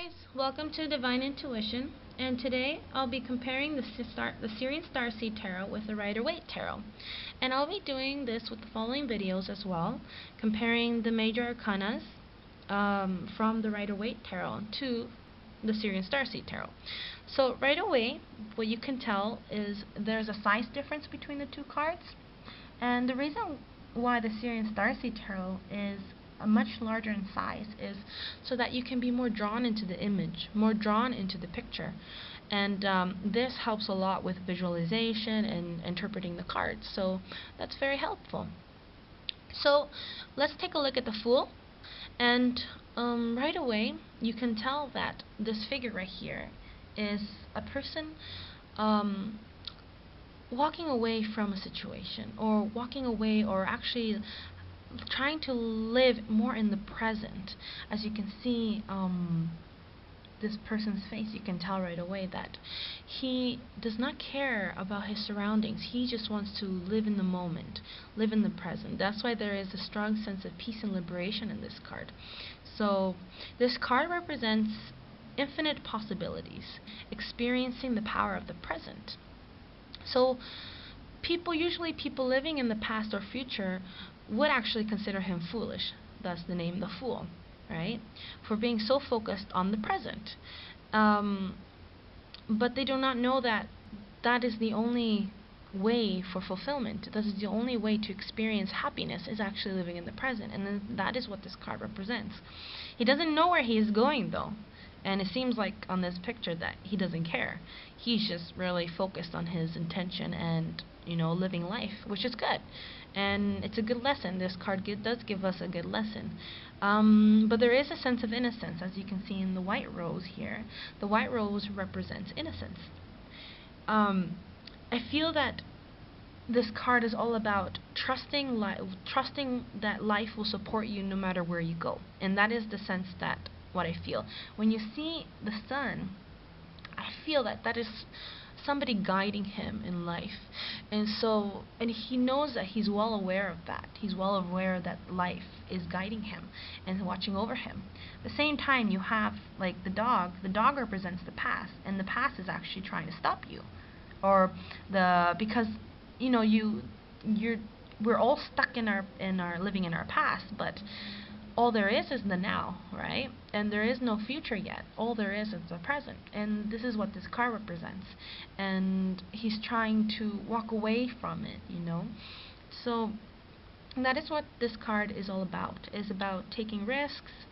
guys, welcome to Divine Intuition, and today I'll be comparing the Sirian Starseed Tarot with the Rider-Waite Tarot. And I'll be doing this with the following videos as well, comparing the major arcanas from the Rider-Waite Tarot to the Sirian Starseed Tarot. So right away, what you can tell is there's a size difference between the two cards, and the reason why the Sirian Starseed Tarot is much larger in size is so that you can be more drawn into the image, more drawn into the picture, and this helps a lot with visualization and interpreting the cards, so that's very helpful. So let's take a look at the Fool, and right away you can tell that this figure right here is a person walking away from a situation, or walking away, or actually trying to live more in the present. As you can see, this person's face, you can tell right away that he does not care about his surroundings. He just wants to live in the moment, live in the present. That's why there is a strong sense of peace and liberation in this card. So this card represents infinite possibilities, experiencing the power of the present. So usually people living in the past or future would actually consider him foolish, thus the name the Fool, right? For being so focused on the present. But they do not know that that is the only way for fulfillment. That is the only way to experience happiness, is actually living in the present, and then that is what this card represents. He doesn't know where he is going though, and it seems like on this picture that he doesn't care. He's just really focused on his intention and, you know, living life, which is good. And it's a good lesson. This card does give us a good lesson. But there is a sense of innocence, as you can see in the white rose here. The white rose represents innocence. I feel that this card is all about trusting that life will support you no matter where you go. And that is the sense that what I feel. When you see the sun, I feel that that is somebody guiding him in life, and he knows that he's well aware of that. He's well aware that life is guiding him and watching over him. At the same time, you have like the dog. The dog represents the past, and the past is actually trying to stop you, because you know we're all stuck in our living in our past, but all there is the now, right? And there is no future yet. All there is the present. And this is what this card represents. And he's trying to walk away from it, you know? So that is what this card is all about. It's about taking risks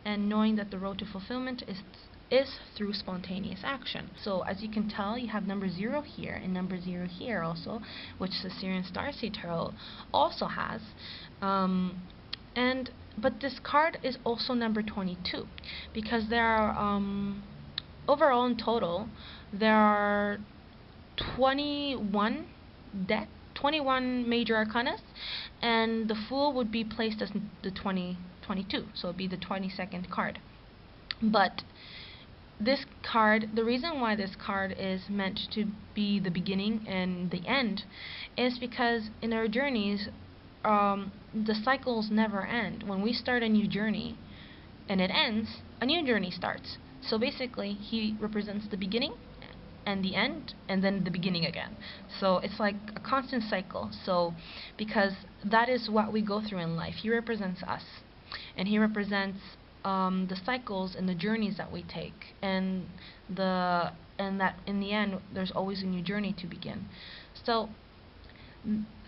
and knowing that the road to fulfillment is through spontaneous action. So as you can tell, you have number 0 here and number 0 here also, which the Sirian Starseed Tarot also has. But this card is also number 22, because there are overall in total there are 21 major arcanas, and the Fool would be placed as the 22, so it would be the 22nd card. But this card, the reason why this card is meant to be the beginning and the end is because in our journeys, the cycles never end. When we start a new journey and it ends, a new journey starts. So basically, he represents the beginning and the end, and then the beginning again. So it's like a constant cycle. So because that is what we go through in life. He represents us, and he represents the cycles and the journeys that we take, and that in the end there's always a new journey to begin. So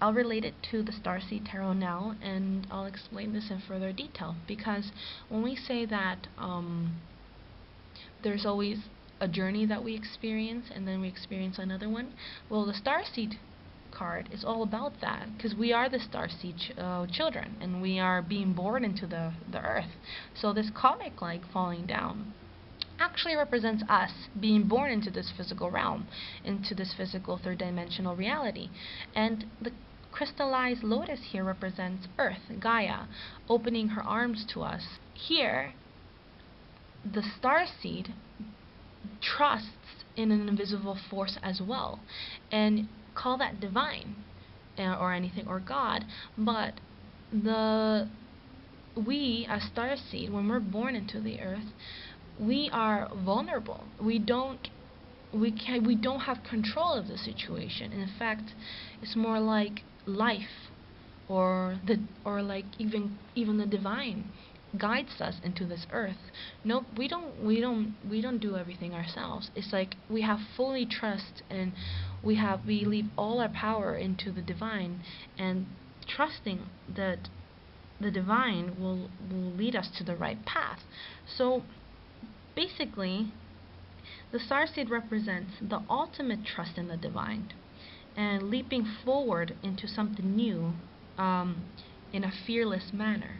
I'll relate it to the Starseed Tarot now, and I'll explain this in further detail, because when we say that there's always a journey that we experience and then we experience another one, well, the Starseed card is all about that, because we are the Starseed children, and we are being born into the earth. So this comic like falling down actually represents us being born into this physical realm, into this physical third-dimensional reality. And the crystallized lotus here represents Earth, Gaia, opening her arms to us. Here, the Starseed trusts in an invisible force as well, and call that divine or anything, or God. But we as Starseed, when we're born into the earth, we are vulnerable. We don't have control of the situation. In fact, it's more like life or like even the divine guides us into this earth. No, we don't do everything ourselves. It's like we have fully trust, and we leave all our power into the divine, and trusting that the divine will lead us to the right path. So basically, the starseed represents the ultimate trust in the divine and leaping forward into something new, um, in a fearless manner.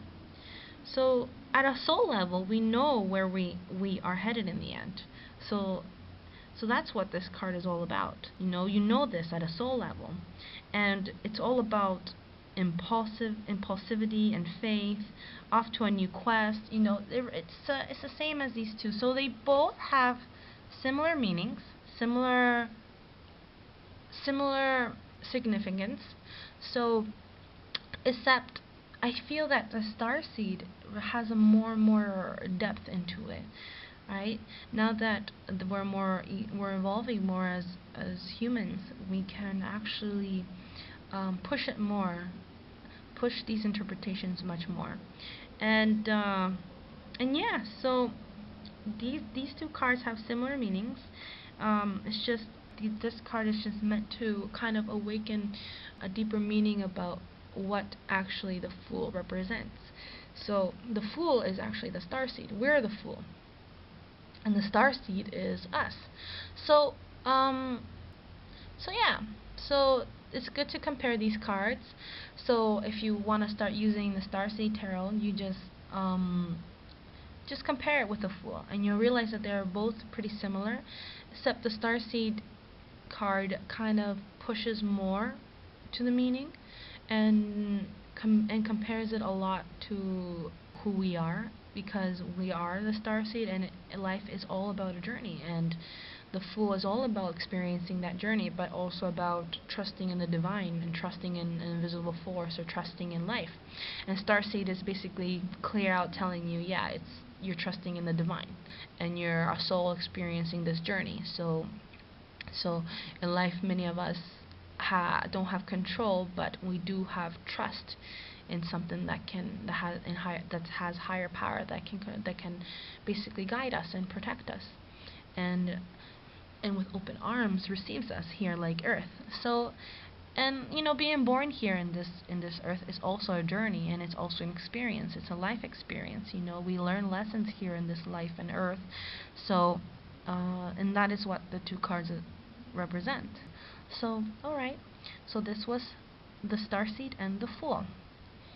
So at a soul level, we know where we are headed in the end. So that's what this card is all about. You know this at a soul level, and it's all about impulsivity and faith, off to a new quest. It's the same as these two. So they both have similar meanings, similar significance. So, except I feel that the starseed has a more and more depth into it. Right now that we're evolving more as humans, we can actually push it more, push these interpretations much more, and yeah. So these two cards have similar meanings. It's just this card is just meant to kind of awaken a deeper meaning about what actually the Fool represents. So the Fool is actually the starseed. We're the Fool, and the starseed is us. So yeah. So it's good to compare these cards. So if you want to start using the starseed tarot, you just compare it with the Fool, and you'll realize that they're both pretty similar, except the Starseed card kind of pushes more to the meaning, and compares it a lot to who we are, because we are the Starseed, and life is all about a journey, and the Fool is all about experiencing that journey, but also about trusting in the divine and trusting in an invisible force, or trusting in life. And Starseed is basically clear out telling you, yeah, you're trusting in the divine, and you're a soul experiencing this journey. So in life, many of us don't have control, but we do have trust in something that has higher power, that can basically guide us and protect us, and with open arms receives us here like Earth. So, and being born here in this earth is also a journey, and it's also an experience. It's a life experience. We learn lessons here in this life and earth. So and that is what the two cards represent. So, all right. So this was the Starseed and the Fool.